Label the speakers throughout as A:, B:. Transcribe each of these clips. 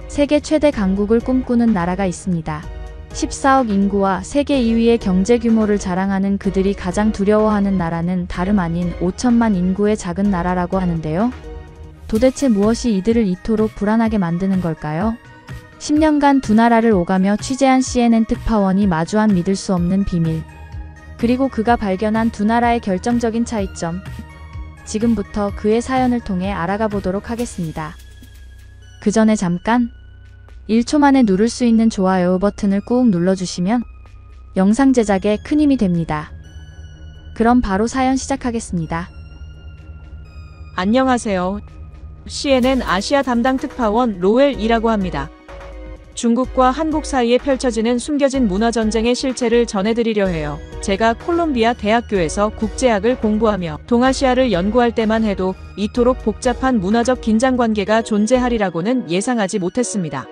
A: 세계 최대 강국을 꿈꾸는 나라가 있습니다. 14억 인구와 세계 2위의 경제 규모를 자랑하는 그들이 가장 두려워하는 나라는 다름 아닌 5천만 인구의 작은 나라라고 하는데요. 도대체 무엇이 이들을 이토록 불안하게 만드는 걸까요? 10년간 두 나라를 오가며 취재한 CNN 특파원이 마주한 믿을 수 없는 비밀. 그리고 그가 발견한 두 나라의 결정적인 차이점. 지금부터 그의 사연을 통해 알아가 보도록 하겠습니다. 그 전에 잠깐 1초 만에 누를 수 있는 좋아요 버튼을 꾹 눌러주시면 영상 제작에 큰 힘이 됩니다. 그럼 바로 사연 시작하겠습니다.
B: 안녕하세요. CNN 아시아 담당 특파원 로웰이라고 합니다. 중국과 한국 사이에 펼쳐지는 숨겨진 문화전쟁의 실체를 전해드리려 해요. 제가 콜롬비아 대학교에서 국제학을 공부하며 동아시아를 연구할 때만 해도 이토록 복잡한 문화적 긴장관계가 존재하리라고는 예상하지 못했습니다.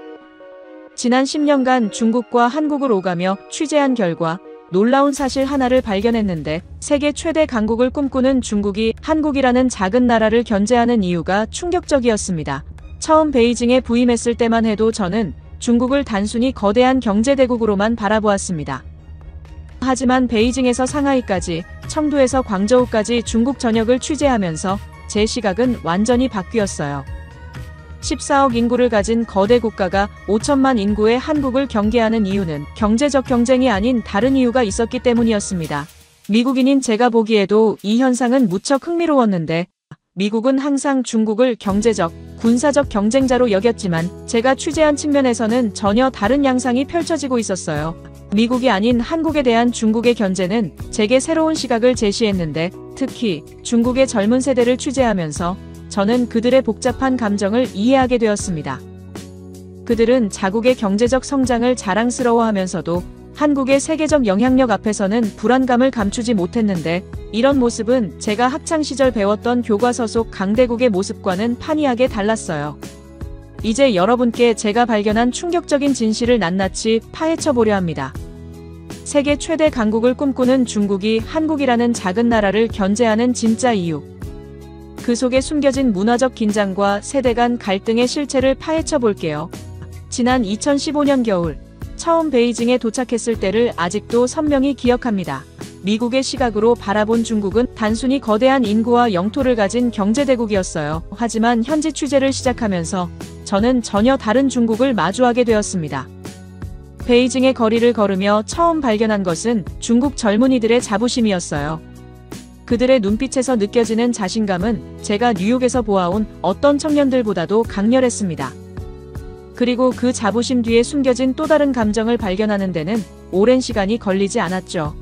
B: 지난 10년간 중국과 한국을 오가며 취재한 결과 놀라운 사실 하나를 발견했는데, 세계 최대 강국을 꿈꾸는 중국이 한국이라는 작은 나라를 견제하는 이유가 충격적이었습니다. 처음 베이징에 부임했을 때만 해도 저는 중국을 단순히 거대한 경제대국으로만 바라보았습니다. 하지만 베이징에서 상하이까지, 청두에서 광저우까지 중국 전역을 취재하면서 제 시각은 완전히 바뀌었어요. 14억 인구를 가진 거대 국가가 5천만 인구의 한국을 경계하는 이유는 경제적 경쟁이 아닌 다른 이유가 있었기 때문이었습니다. 미국인인 제가 보기에도 이 현상은 무척 흥미로웠는데, 미국은 항상 중국을 경제적, 군사적 경쟁자로 여겼지만 제가 취재한 측면에서는 전혀 다른 양상이 펼쳐지고 있었어요. 미국이 아닌 한국에 대한 중국의 견제는 제게 새로운 시각을 제시했는데, 특히 중국의 젊은 세대를 취재하면서 저는 그들의 복잡한 감정을 이해하게 되었습니다. 그들은 자국의 경제적 성장을 자랑스러워하면서도 한국의 세계적 영향력 앞에서는 불안감을 감추지 못했는데, 이런 모습은 제가 학창시절 배웠던 교과서 속 강대국의 모습과는 판이하게 달랐어요. 이제 여러분께 제가 발견한 충격적인 진실을 낱낱이 파헤쳐 보려 합니다. 세계 최대 강국을 꿈꾸는 중국이 한국이라는 작은 나라를 견제하는 진짜 이유. 그 속에 숨겨진 문화적 긴장과 세대 간 갈등의 실체를 파헤쳐 볼게요. 지난 2015년 겨울, 처음 베이징에 도착했을 때를 아직도 선명히 기억합니다. 미국의 시각으로 바라본 중국은 단순히 거대한 인구와 영토를 가진 경제대국이었어요. 하지만 현지 취재를 시작하면서 저는 전혀 다른 중국을 마주하게 되었습니다. 베이징의 거리를 걸으며 처음 발견한 것은 중국 젊은이들의 자부심이었어요. 그들의 눈빛에서 느껴지는 자신감은 제가 뉴욕에서 보아온 어떤 청년들보다도 강렬했습니다. 그리고 그 자부심 뒤에 숨겨진 또 다른 감정을 발견하는 데는 오랜 시간이 걸리지 않았죠.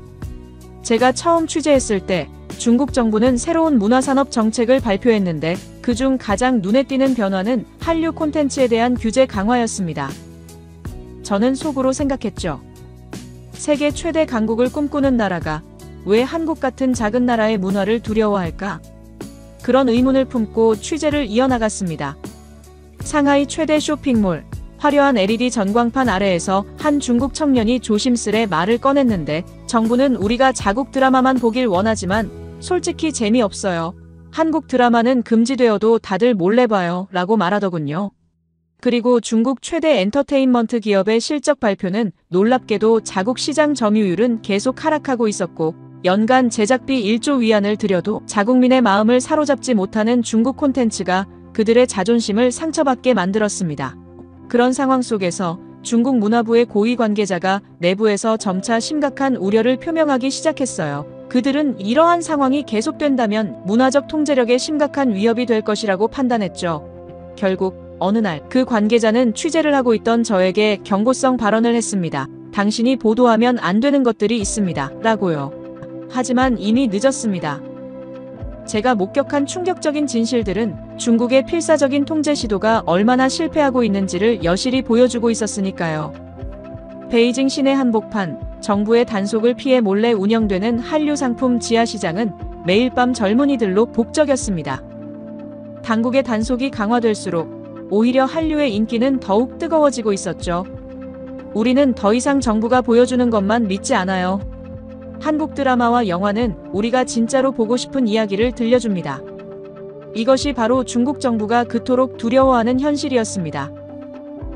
B: 제가 처음 취재했을 때 중국 정부는 새로운 문화산업 정책을 발표했는데, 그중 가장 눈에 띄는 변화는 한류 콘텐츠에 대한 규제 강화였습니다. 저는 속으로 생각했죠. 세계 최대 강국을 꿈꾸는 나라가 왜 한국 같은 작은 나라의 문화를 두려워할까? 그런 의문을 품고 취재를 이어나갔습니다. 상하이 최대 쇼핑몰, 화려한 LED 전광판 아래에서 한 중국 청년이 조심스레 말을 꺼냈는데, 정부는 우리가 자국 드라마만 보길 원하지만 솔직히 재미없어요. 한국 드라마는 금지되어도 다들 몰래 봐요. 라고 말하더군요. 그리고 중국 최대 엔터테인먼트 기업의 실적 발표는 놀랍게도 자국 시장 점유율은 계속 하락하고 있었고, 연간 제작비 1조 위안을 들여도 자국민의 마음을 사로잡지 못하는 중국 콘텐츠가 그들의 자존심을 상처받게 만들었습니다. 그런 상황 속에서 중국 문화부의 고위 관계자가 내부에서 점차 심각한 우려를 표명하기 시작했어요. 그들은 이러한 상황이 계속된다면 문화적 통제력에 심각한 위협이 될 것이라고 판단했죠. 결국 어느 날 그 관계자는 취재를 하고 있던 저에게 경고성 발언을 했습니다. 당신이 보도하면 안 되는 것들이 있습니다. 라고요. 하지만 이미 늦었습니다. 제가 목격한 충격적인 진실들은 중국의 필사적인 통제 시도가 얼마나 실패하고 있는지를 여실히 보여주고 있었으니까요. 베이징 시내 한복판, 정부의 단속을 피해 몰래 운영되는 한류 상품 지하시장은 매일 밤 젊은이들로 북적였습니다. 당국의 단속이 강화될수록 오히려 한류의 인기는 더욱 뜨거워지고 있었죠. 우리는 더 이상 정부가 보여주는 것만 믿지 않아요. 한국 드라마와 영화는 우리가 진짜로 보고 싶은 이야기를 들려줍니다. 이것이 바로 중국 정부가 그토록 두려워하는 현실이었습니다.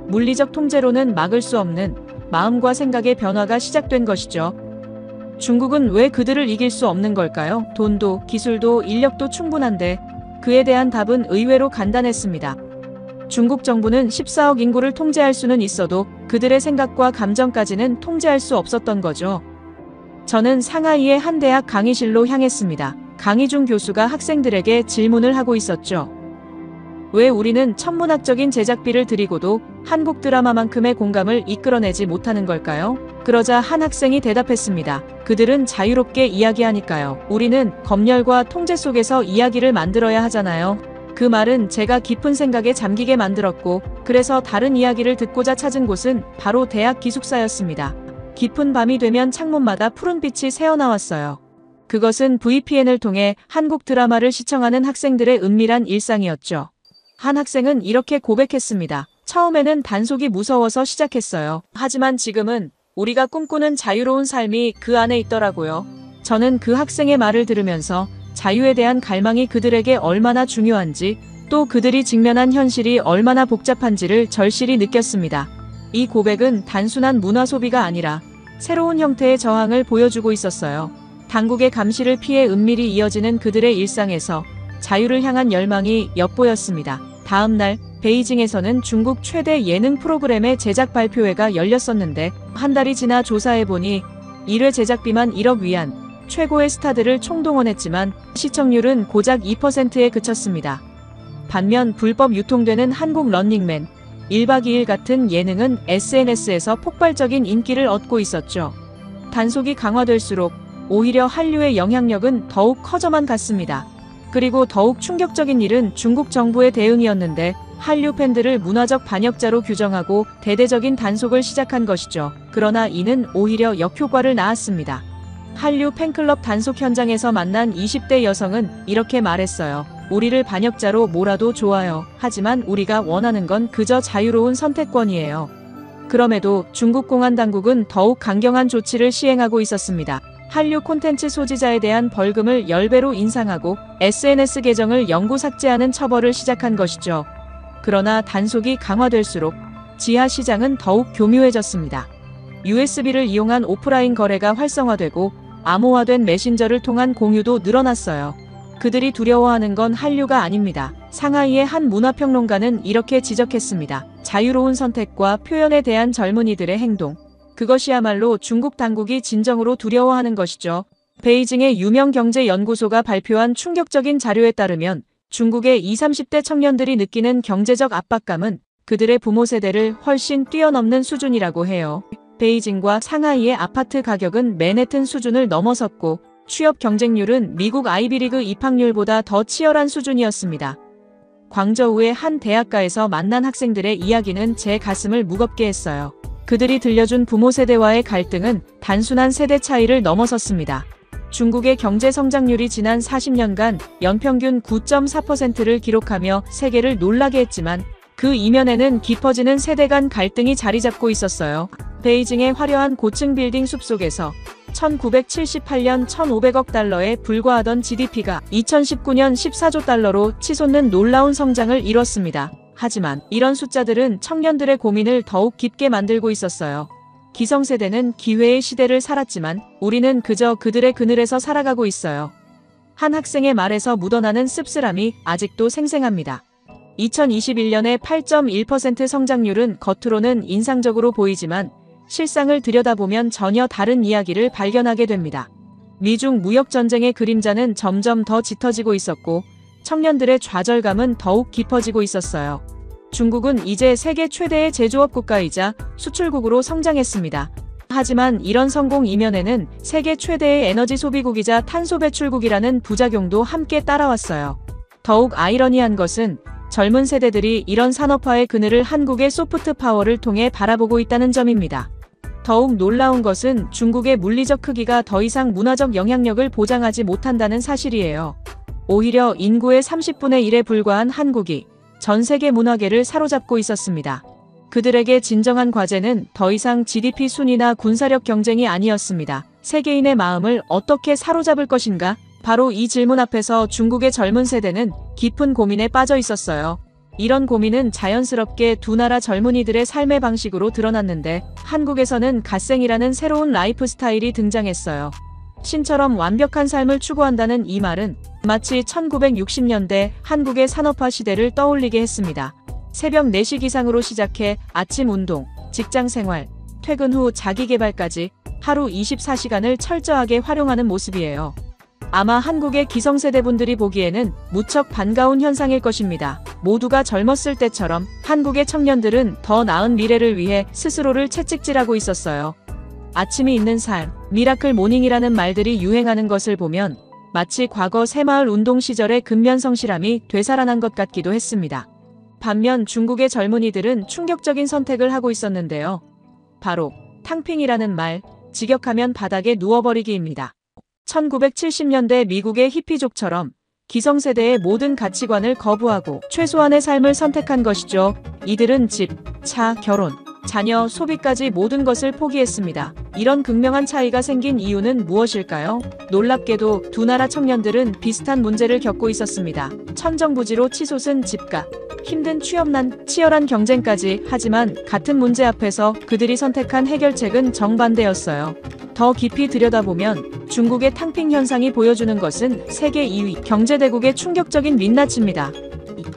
B: 물리적 통제로는 막을 수 없는 마음과 생각의 변화가 시작된 것이죠. 중국은 왜 그들을 이길 수 없는 걸까요? 돈도 기술도 인력도 충분한데 그에 대한 답은 의외로 간단했습니다. 중국 정부는 14억 인구를 통제할 수는 있어도 그들의 생각과 감정까지는 통제할 수 없었던 거죠. 저는 상하이의 한 대학 강의실로 향했습니다. 강의 중 교수가 학생들에게 질문을 하고 있었죠. 왜 우리는 천문학적인 제작비를 들이고도 한국 드라마만큼의 공감을 이끌어내지 못하는 걸까요? 그러자 한 학생이 대답했습니다. 그들은 자유롭게 이야기하니까요. 우리는 검열과 통제 속에서 이야기를 만들어야 하잖아요. 그 말은 제가 깊은 생각에 잠기게 만들었고, 그래서 다른 이야기를 듣고자 찾은 곳은 바로 대학 기숙사였습니다. 깊은 밤이 되면 창문마다 푸른빛이 새어나왔어요. 그것은 VPN을 통해 한국 드라마를 시청하는 학생들의 은밀한 일상이었죠. 한 학생은 이렇게 고백했습니다. 처음에는 단속이 무서워서 시작했어요. 하지만 지금은 우리가 꿈꾸는 자유로운 삶이 그 안에 있더라고요. 저는 그 학생의 말을 들으면서 자유에 대한 갈망이 그들에게 얼마나 중요한지, 또 그들이 직면한 현실이 얼마나 복잡한지를 절실히 느꼈습니다. 이 고백은 단순한 문화 소비가 아니라 새로운 형태의 저항을 보여주고 있었어요. 당국의 감시를 피해 은밀히 이어지는 그들의 일상에서 자유를 향한 열망이 엿보였습니다. 다음 날 베이징에서는 중국 최대 예능 프로그램의 제작 발표회가 열렸었는데 한 달이 지나 조사해보니 1회 제작비만 1억 위안, 최고의 스타들을 총동원했지만 시청률은 고작 2%에 그쳤습니다. 반면 불법 유통되는 한국 런닝맨, 1박 2일 같은 예능은 SNS에서 폭발적인 인기를 얻고 있었죠. 단속이 강화될수록 오히려 한류의 영향력은 더욱 커져만 갔습니다. 그리고 더욱 충격적인 일은 중국 정부의 대응이었는데 한류 팬들을 문화적 반역자로 규정하고 대대적인 단속을 시작한 것이죠. 그러나 이는 오히려 역효과를 낳았습니다. 한류 팬클럽 단속 현장에서 만난 20대 여성은 이렇게 말했어요. 우리를 반역자로 몰아도 좋아요. 하지만 우리가 원하는 건 그저 자유로운 선택권이에요. 그럼에도 중국 공안 당국은 더욱 강경한 조치를 시행하고 있었습니다. 한류 콘텐츠 소지자에 대한 벌금을 10배로 인상하고 SNS 계정을 영구 삭제하는 처벌을 시작한 것이죠. 그러나 단속이 강화될수록 지하 시장은 더욱 교묘해졌습니다. USB를 이용한 오프라인 거래가 활성화되고 암호화된 메신저를 통한 공유도 늘어났어요. 그들이 두려워하는 건 한류가 아닙니다. 상하이의 한 문화평론가는 이렇게 지적했습니다. 자유로운 선택과 표현에 대한 젊은이들의 행동. 그것이야말로 중국 당국이 진정으로 두려워하는 것이죠. 베이징의 유명 경제연구소가 발표한 충격적인 자료에 따르면 중국의 20, 30대 청년들이 느끼는 경제적 압박감은 그들의 부모 세대를 훨씬 뛰어넘는 수준이라고 해요. 베이징과 상하이의 아파트 가격은 맨해튼 수준을 넘어섰고 취업 경쟁률은 미국 아이비리그 입학률보다 더 치열한 수준이었습니다. 광저우의 한 대학가에서 만난 학생들의 이야기는 제 가슴을 무겁게 했어요. 그들이 들려준 부모 세대와의 갈등은 단순한 세대 차이를 넘어섰습니다. 중국의 경제 성장률이 지난 40년간 연평균 9.4%를 기록하며 세계를 놀라게 했지만 그 이면에는 깊어지는 세대 간 갈등이 자리 잡고 있었어요. 베이징의 화려한 고층 빌딩 숲속에서 1978년 1,500억 달러에 불과하던 GDP가 2019년 14조 달러로 치솟는 놀라운 성장을 이뤘습니다. 하지만 이런 숫자들은 청년들의 고민을 더욱 깊게 만들고 있었어요. 기성세대는 기회의 시대를 살았지만 우리는 그저 그들의 그늘에서 살아가고 있어요. 한 학생의 말에서 묻어나는 씁쓸함이 아직도 생생합니다. 2021년의 8.1% 성장률은 겉으로는 인상적으로 보이지만 실상을 들여다보면 전혀 다른 이야기를 발견하게 됩니다. 미중 무역전쟁의 그림자는 점점 더 짙어지고 있었고 청년들의 좌절감은 더욱 깊어지고 있었어요. 중국은 이제 세계 최대의 제조업 국가이자 수출국으로 성장했습니다. 하지만 이런 성공 이면에는 세계 최대의 에너지 소비국이자 탄소 배출국이라는 부작용도 함께 따라왔어요. 더욱 아이러니한 것은 젊은 세대들이 이런 산업화의 그늘을 한국의 소프트 파워를 통해 바라보고 있다는 점입니다. 더욱 놀라운 것은 중국의 물리적 크기가 더 이상 문화적 영향력을 보장하지 못한다는 사실이에요. 오히려 인구의 30분의 1에 불과한 한국이 전 세계 문화계를 사로잡고 있었습니다. 그들에게 진정한 과제는 더 이상 GDP 순위나 군사력 경쟁이 아니었습니다. 세계인의 마음을 어떻게 사로잡을 것인가? 바로 이 질문 앞에서 중국의 젊은 세대는 깊은 고민에 빠져 있었어요. 이런 고민은 자연스럽게 두 나라 젊은이들의 삶의 방식으로 드러났는데 한국에서는 갓생이라는 새로운 라이프 스타일이 등장했어요. 신처럼 완벽한 삶을 추구한다는 이 말은 마치 1960년대 한국의 산업화 시대를 떠올리게 했습니다. 새벽 4시 기상으로 시작해 아침 운동, 직장 생활, 퇴근 후 자기 개발까지 하루 24시간을 철저하게 활용하는 모습이에요. 아마 한국의 기성세대분들이 보기에는 무척 반가운 현상일 것입니다. 모두가 젊었을 때처럼 한국의 청년들은 더 나은 미래를 위해 스스로를 채찍질하고 있었어요. 아침이 있는 삶, 미라클 모닝이라는 말들이 유행하는 것을 보면 마치 과거 새마을 운동 시절의 근면성실함이 되살아난 것 같기도 했습니다. 반면 중국의 젊은이들은 충격적인 선택을 하고 있었는데요. 바로 탕핑이라는 말, 직역하면 바닥에 누워버리기입니다. 1970년대 미국의 히피족처럼 기성세대의 모든 가치관을 거부하고 최소한의 삶을 선택한 것이죠. 이들은 집, 차, 결혼, 자녀, 소비까지 모든 것을 포기했습니다. 이런 극명한 차이가 생긴 이유는 무엇일까요? 놀랍게도 두 나라 청년들은 비슷한 문제를 겪고 있었습니다. 천정부지로 치솟은 집값, 힘든 취업난, 치열한 경쟁까지. 하지만 같은 문제 앞에서 그들이 선택한 해결책은 정반대였어요. 더 깊이 들여다보면 중국의 탕핑 현상이 보여주는 것은 세계 2위 경제대국의 충격적인 민낯입니다.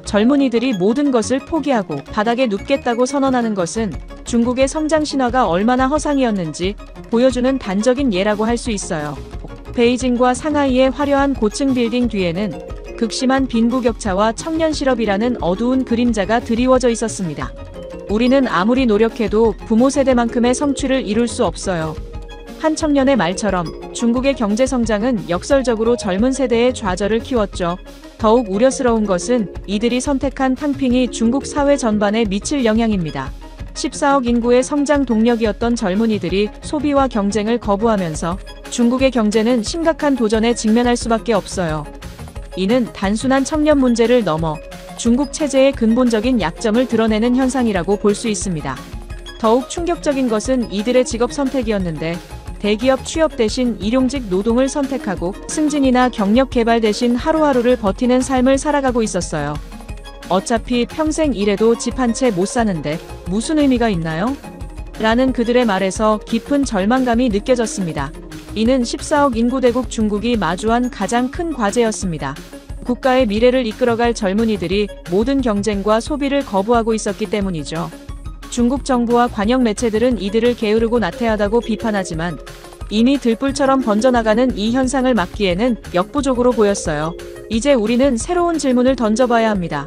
B: 젊은이들이 모든 것을 포기하고 바닥에 눕겠다고 선언하는 것은 중국의 성장 신화가 얼마나 허상이었는지 보여주는 단적인 예라고 할 수 있어요. 베이징과 상하이의 화려한 고층 빌딩 뒤에는 극심한 빈부격차와 청년 실업이라는 어두운 그림자가 드리워져 있었습니다. 우리는 아무리 노력해도 부모 세대만큼의 성취를 이룰 수 없어요. 한 청년의 말처럼 중국의 경제 성장은 역설적으로 젊은 세대의 좌절을 키웠죠. 더욱 우려스러운 것은 이들이 선택한 탕핑이 중국 사회 전반에 미칠 영향입니다. 14억 인구의 성장 동력이었던 젊은이들이 소비와 경쟁을 거부하면서 중국의 경제는 심각한 도전에 직면할 수밖에 없어요. 이는 단순한 청년 문제를 넘어 중국 체제의 근본적인 약점을 드러내는 현상이라고 볼 수 있습니다. 더욱 충격적인 것은 이들의 직업 선택이었는데 대기업 취업 대신 일용직 노동을 선택하고 승진이나 경력 개발 대신 하루하루를 버티는 삶을 살아가고 있었어요. 어차피 평생 일해도 집 한 채 못 사는데 무슨 의미가 있나요? 라는 그들의 말에서 깊은 절망감이 느껴졌습니다. 이는 14억 인구대국 중국이 마주한 가장 큰 과제였습니다. 국가의 미래를 이끌어갈 젊은이들이 모든 경쟁과 소비를 거부하고 있었기 때문이죠. 중국 정부와 관영 매체들은 이들을 게으르고 나태하다고 비판하지만 이미 들불처럼 번져나가는 이 현상을 막기에는 역부족으로 보였어요. 이제 우리는 새로운 질문을 던져봐야 합니다.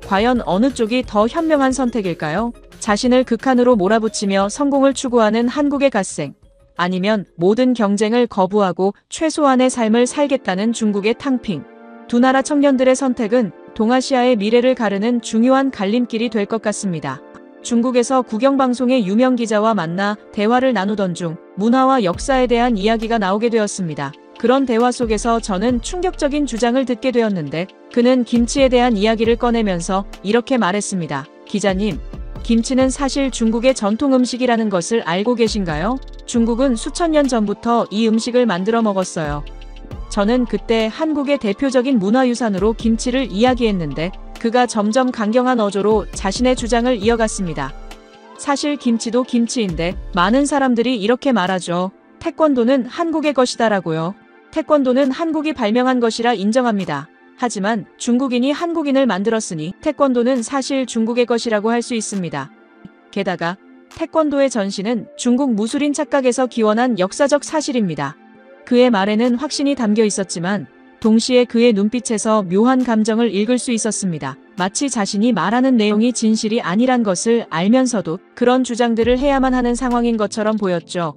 B: 과연 어느 쪽이 더 현명한 선택일까요? 자신을 극한으로 몰아붙이며 성공을 추구하는 한국의 갓생, 아니면 모든 경쟁을 거부하고 최소한의 삶을 살겠다는 중국의 탕핑. 두 나라 청년들의 선택은 동아시아의 미래를 가르는 중요한 갈림길이 될 것 같습니다. 중국에서 국영방송의 유명 기자와 만나 대화를 나누던 중 문화와 역사에 대한 이야기가 나오게 되었습니다. 그런 대화 속에서 저는 충격적인 주장을 듣게 되었는데 그는 김치에 대한 이야기를 꺼내면서 이렇게 말했습니다. 기자님, 김치는 사실 중국의 전통 음식이라는 것을 알고 계신가요? 중국은 수천 년 전부터 이 음식을 만들어 먹었어요. 저는 그때 한국의 대표적인 문화유산으로 김치를 이야기했는데 그가 점점 강경한 어조로 자신의 주장을 이어갔습니다. 사실 김치도 김치인데 많은 사람들이 이렇게 말하죠. 태권도는 한국의 것이다라고요. 태권도는 한국이 발명한 것이라 인정합니다. 하지만 중국인이 한국인을 만들었으니 태권도는 사실 중국의 것이라고 할 수 있습니다. 게다가 태권도의 전신은 중국 무술인 착각에서 기원한 역사적 사실입니다. 그의 말에는 확신이 담겨 있었지만 동시에 그의 눈빛에서 묘한 감정을 읽을 수 있었습니다. 마치 자신이 말하는 내용이 진실이 아니란 것을 알면서도 그런 주장들을 해야만 하는 상황인 것처럼 보였죠.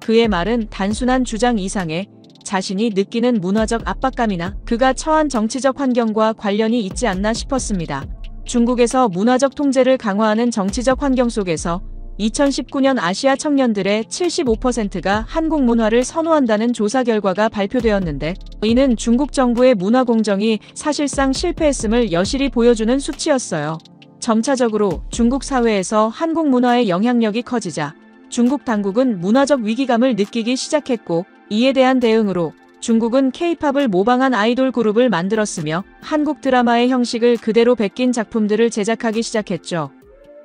B: 그의 말은 단순한 주장 이상의 자신이 느끼는 문화적 압박감이나 그가 처한 정치적 환경과 관련이 있지 않나 싶었습니다. 중국에서 문화적 통제를 강화하는 정치적 환경 속에서 2019년 아시아 청년들의 75%가 한국 문화를 선호한다는 조사 결과가 발표되었는데 이는 중국 정부의 문화 공정이 사실상 실패했음을 여실히 보여주는 수치였어요. 점차적으로 중국 사회에서 한국 문화의 영향력이 커지자 중국 당국은 문화적 위기감을 느끼기 시작했고 이에 대한 대응으로 중국은 K-팝을 모방한 아이돌 그룹을 만들었으며 한국 드라마의 형식을 그대로 베낀 작품들을 제작하기 시작했죠.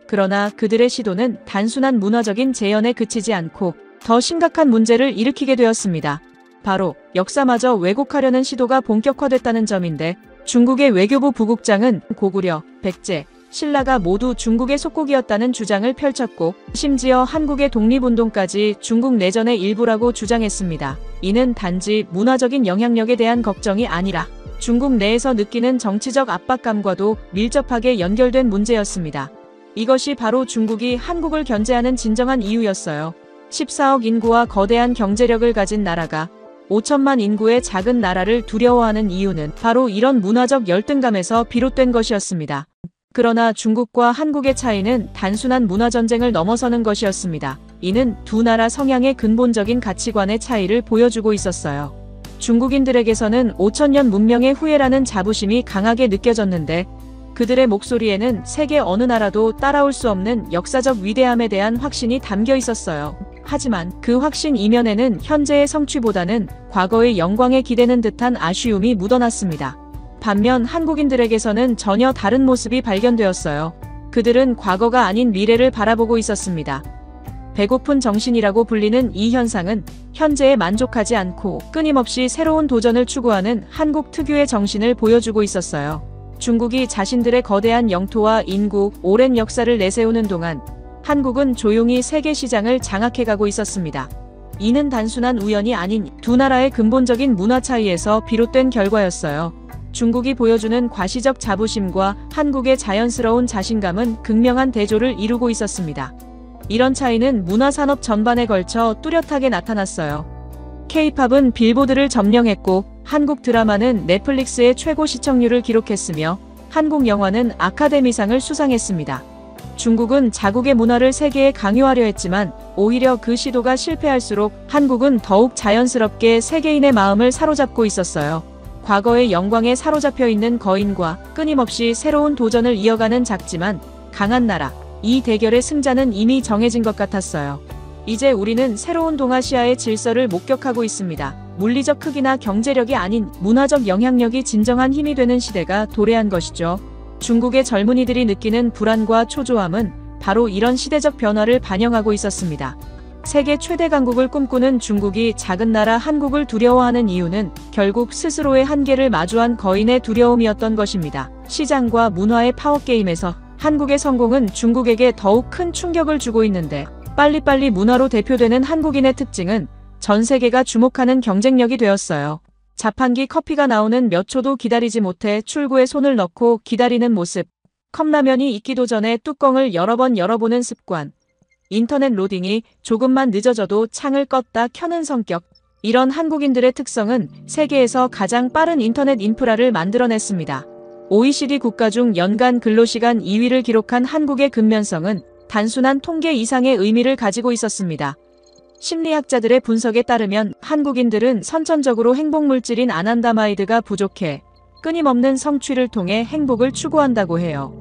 B: 그러나 그들의 시도는 단순한 문화적인 재현에 그치지 않고 더 심각한 문제를 일으키게 되었습니다. 바로 역사마저 왜곡하려는 시도가 본격화됐다는 점인데, 중국의 외교부 부국장은 고구려, 백제, 신라가 모두 중국의 속국이었다는 주장을 펼쳤고, 심지어 한국의 독립운동까지 중국 내전의 일부라고 주장했습니다. 이는 단지 문화적인 영향력에 대한 걱정이 아니라 중국 내에서 느끼는 정치적 압박감과도 밀접하게 연결된 문제였습니다. 이것이 바로 중국이 한국을 견제하는 진정한 이유였어요. 14억 인구와 거대한 경제력을 가진 나라가 5천만 인구의 작은 나라를 두려워하는 이유는 바로 이런 문화적 열등감에서 비롯된 것이었습니다. 그러나 중국과 한국의 차이는 단순한 문화전쟁을 넘어서는 것이었습니다. 이는 두 나라 성향의 근본적인 가치관의 차이를 보여주고 있었어요. 중국인들에게서는 5천년 문명의 후예라는 자부심이 강하게 느껴졌는데, 그들의 목소리에는 세계 어느 나라도 따라올 수 없는 역사적 위대함에 대한 확신이 담겨 있었어요. 하지만 그 확신 이면에는 현재의 성취보다는 과거의 영광에 기대는 듯한 아쉬움이 묻어났습니다. 반면 한국인들에게서는 전혀 다른 모습이 발견되었어요. 그들은 과거가 아닌 미래를 바라보고 있었습니다. 배고픈 정신이라고 불리는 이 현상은 현재에 만족하지 않고 끊임없이 새로운 도전을 추구하는 한국 특유의 정신을 보여주고 있었어요. 중국이 자신들의 거대한 영토와 인구, 오랜 역사를 내세우는 동안 한국은 조용히 세계 시장을 장악해가고 있었습니다. 이는 단순한 우연이 아닌 두 나라의 근본적인 문화 차이에서 비롯된 결과였어요. 중국이 보여주는 과시적 자부심과 한국의 자연스러운 자신감은 극명한 대조를 이루고 있었습니다. 이런 차이는 문화산업 전반에 걸쳐 뚜렷하게 나타났어요. K-팝은 빌보드를 점령했고, 한국 드라마는 넷플릭스의 최고 시청률을 기록했으며, 한국 영화는 아카데미상을 수상했습니다. 중국은 자국의 문화를 세계에 강요하려 했지만 오히려 그 시도가 실패할수록 한국은 더욱 자연스럽게 세계인의 마음을 사로잡고 있었어요. 과거의 영광에 사로잡혀 있는 거인과 끊임없이 새로운 도전을 이어가는 작지만 강한 나라, 이 대결의 승자는 이미 정해진 것 같았어요. 이제 우리는 새로운 동아시아의 질서를 목격하고 있습니다. 물리적 크기나 경제력이 아닌 문화적 영향력이 진정한 힘이 되는 시대가 도래한 것이죠. 중국의 젊은이들이 느끼는 불안과 초조함은 바로 이런 시대적 변화를 반영하고 있었습니다. 세계 최대 강국을 꿈꾸는 중국이 작은 나라 한국을 두려워하는 이유는 결국 스스로의 한계를 마주한 거인의 두려움이었던 것입니다. 시장과 문화의 파워게임에서 한국의 성공은 중국에게 더욱 큰 충격을 주고 있는데, 빨리빨리 문화로 대표되는 한국인의 특징은 전 세계가 주목하는 경쟁력이 되었어요. 자판기 커피가 나오는 몇 초도 기다리지 못해 출구에 손을 넣고 기다리는 모습, 컵라면이 익기도 전에 뚜껑을 여러 번 열어보는 습관, 인터넷 로딩이 조금만 늦어져도 창을 껐다 켜는 성격, 이런 한국인들의 특성은 세계에서 가장 빠른 인터넷 인프라를 만들어냈습니다. OECD 국가 중 연간 근로시간 2위를 기록한 한국의 근면성은 단순한 통계 이상의 의미를 가지고 있었습니다. 심리학자들의 분석에 따르면 한국인들은 선천적으로 행복물질인 아난다마이드가 부족해 끊임없는 성취를 통해 행복을 추구한다고 해요.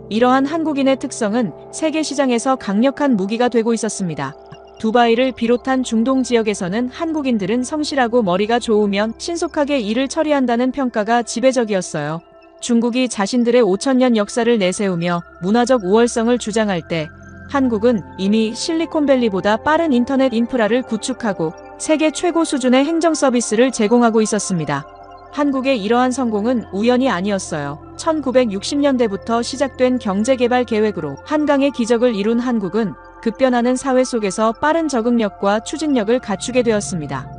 B: 이러한 한국인의 특성은 세계 시장에서 강력한 무기가 되고 있었습니다. 두바이를 비롯한 중동 지역에서는 한국인들은 성실하고 머리가 좋으면 신속하게 일을 처리한다는 평가가 지배적이었어요. 중국이 자신들의 5천년 역사를 내세우며 문화적 우월성을 주장할 때, 한국은 이미 실리콘밸리보다 빠른 인터넷 인프라를 구축하고 세계 최고 수준의 행정 서비스를 제공하고 있었습니다. 한국의 이러한 성공은 우연이 아니었어요. 1960년대부터 시작된 경제개발 계획으로 한강의 기적을 이룬 한국은 급변하는 사회 속에서 빠른 적응력과 추진력을 갖추게 되었습니다.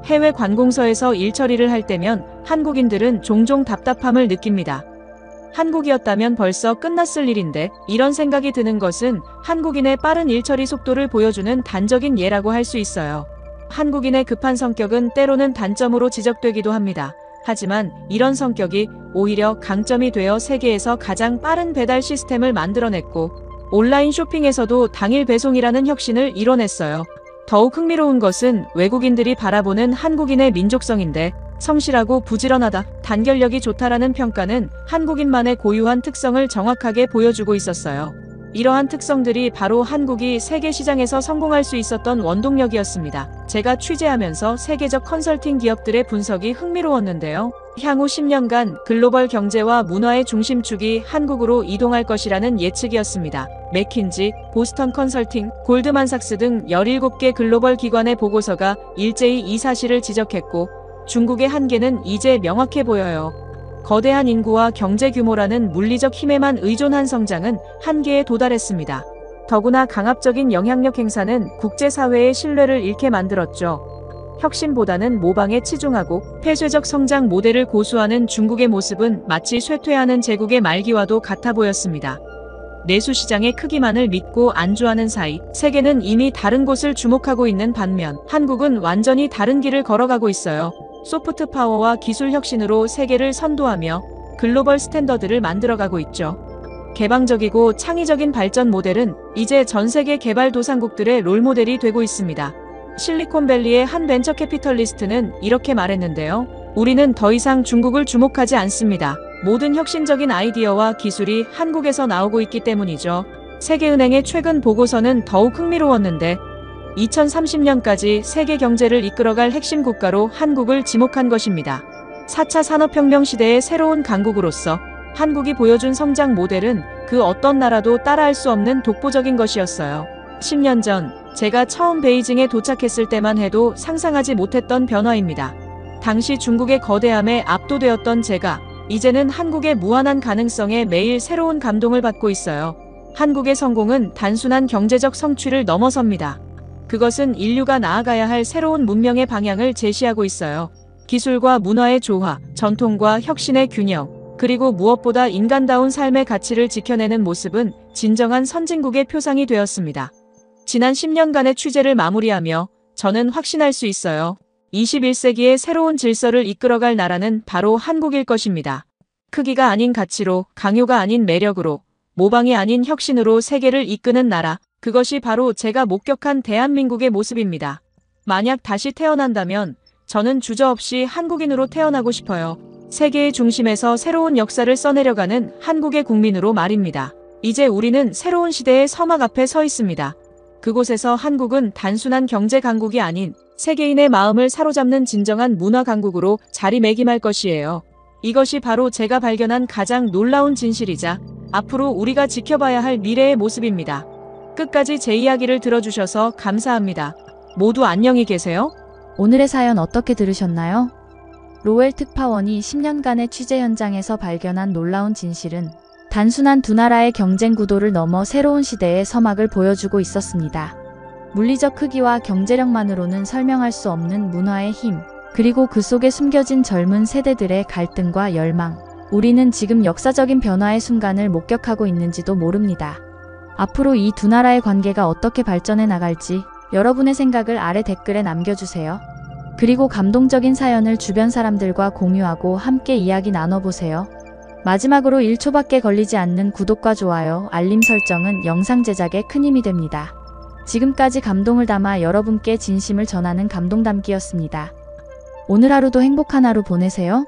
B: 해외 관공서에서 일 처리를 할 때면 한국인들은 종종 답답함을 느낍니다. 한국이었다면 벌써 끝났을 일인데, 이런 생각이 드는 것은 한국인의 빠른 일처리 속도를 보여주는 단적인 예라고 할 수 있어요. 한국인의 급한 성격은 때로는 단점으로 지적되기도 합니다. 하지만 이런 성격이 오히려 강점이 되어 세계에서 가장 빠른 배달 시스템을 만들어냈고, 온라인 쇼핑에서도 당일 배송이라는 혁신을 이뤄냈어요. 더욱 흥미로운 것은 외국인들이 바라보는 한국인의 민족성인데, 성실하고 부지런하다, 단결력이 좋다라는 평가는 한국인만의 고유한 특성을 정확하게 보여주고 있었어요. 이러한 특성들이 바로 한국이 세계 시장에서 성공할 수 있었던 원동력이었습니다. 제가 취재하면서 세계적 컨설팅 기업들의 분석이 흥미로웠는데요. 향후 10년간 글로벌 경제와 문화의 중심축이 한국으로 이동할 것이라는 예측이었습니다. 맥킨지, 보스턴 컨설팅, 골드만삭스 등 17개 글로벌 기관의 보고서가 일제히 이 사실을 지적했고, 중국의 한계는 이제 명확해 보여요. 거대한 인구와 경제 규모라는 물리적 힘에만 의존한 성장은 한계에 도달했습니다. 더구나 강압적인 영향력 행사는 국제사회의 신뢰를 잃게 만들었죠. 혁신보다는 모방에 치중하고 폐쇄적 성장 모델을 고수하는 중국의 모습은 마치 쇠퇴하는 제국의 말기와도 같아 보였습니다. 내수시장의 크기만을 믿고 안주하는 사이 세계는 이미 다른 곳을 주목하고 있는 반면 한국은 완전히 다른 길을 걸어가고 있어요. 소프트 파워와 기술 혁신으로 세계를 선도하며 글로벌 스탠더드를 만들어가고 있죠. 개방적이고 창의적인 발전 모델은 이제 전 세계 개발도상국들의 롤모델이 되고 있습니다. 실리콘밸리의 한 벤처 캐피털리스트는 이렇게 말했는데요. 우리는 더 이상 중국을 주목하지 않습니다. 모든 혁신적인 아이디어와 기술이 한국에서 나오고 있기 때문이죠. 세계은행의 최근 보고서는 더욱 흥미로웠는데 2030년까지 세계 경제를 이끌어갈 핵심 국가로 한국을 지목한 것입니다. 4차 산업혁명 시대의 새로운 강국으로서 한국이 보여준 성장 모델은 그 어떤 나라도 따라할 수 없는 독보적인 것이었어요. 10년 전 제가 처음 베이징에 도착했을 때만 해도 상상하지 못했던 변화입니다. 당시 중국의 거대함에 압도되었던 제가 이제는 한국의 무한한 가능성에 매일 새로운 감동을 받고 있어요. 한국의 성공은 단순한 경제적 성취를 넘어섭니다. 그것은 인류가 나아가야 할 새로운 문명의 방향을 제시하고 있어요. 기술과 문화의 조화, 전통과 혁신의 균형, 그리고 무엇보다 인간다운 삶의 가치를 지켜내는 모습은 진정한 선진국의 표상이 되었습니다. 지난 10년간의 취재를 마무리하며 저는 확신할 수 있어요. 21세기의 새로운 질서를 이끌어갈 나라는 바로 한국일 것입니다. 크기가 아닌 가치로, 강요가 아닌 매력으로, 모방이 아닌 혁신으로 세계를 이끄는 나라. 그것이 바로 제가 목격한 대한민국의 모습입니다. 만약 다시 태어난다면 저는 주저없이 한국인으로 태어나고 싶어요. 세계의 중심에서 새로운 역사를 써내려가는 한국의 국민으로 말입니다. 이제 우리는 새로운 시대의 서막 앞에 서 있습니다. 그곳에서 한국은 단순한 경제 강국이 아닌 세계인의 마음을 사로잡는 진정한 문화 강국으로 자리매김할 것이에요. 이것이 바로 제가 발견한 가장 놀라운 진실이자 앞으로 우리가 지켜봐야 할 미래의 모습입니다. 끝까지 제 이야기를 들어주셔서 감사합니다. 모두 안녕히 계세요.
A: 오늘의 사연 어떻게 들으셨나요? 로웰 특파원이 10년간의 취재 현장에서 발견한 놀라운 진실은 단순한 두 나라의 경쟁 구도를 넘어 새로운 시대의 서막을 보여주고 있었습니다. 물리적 크기와 경제력만으로는 설명할 수 없는 문화의 힘, 그리고 그 속에 숨겨진 젊은 세대들의 갈등과 열망. 우리는 지금 역사적인 변화의 순간을 목격하고 있는지도 모릅니다. 앞으로 이 두 나라의 관계가 어떻게 발전해 나갈지 여러분의 생각을 아래 댓글에 남겨주세요. 그리고 감동적인 사연을 주변 사람들과 공유하고 함께 이야기 나눠보세요. 마지막으로 1초밖에 걸리지 않는 구독과 좋아요, 알림 설정은 영상 제작에 큰 힘이 됩니다. 지금까지 감동을 담아 여러분께 진심을 전하는 감동담기였습니다. 오늘 하루도 행복한 하루 보내세요.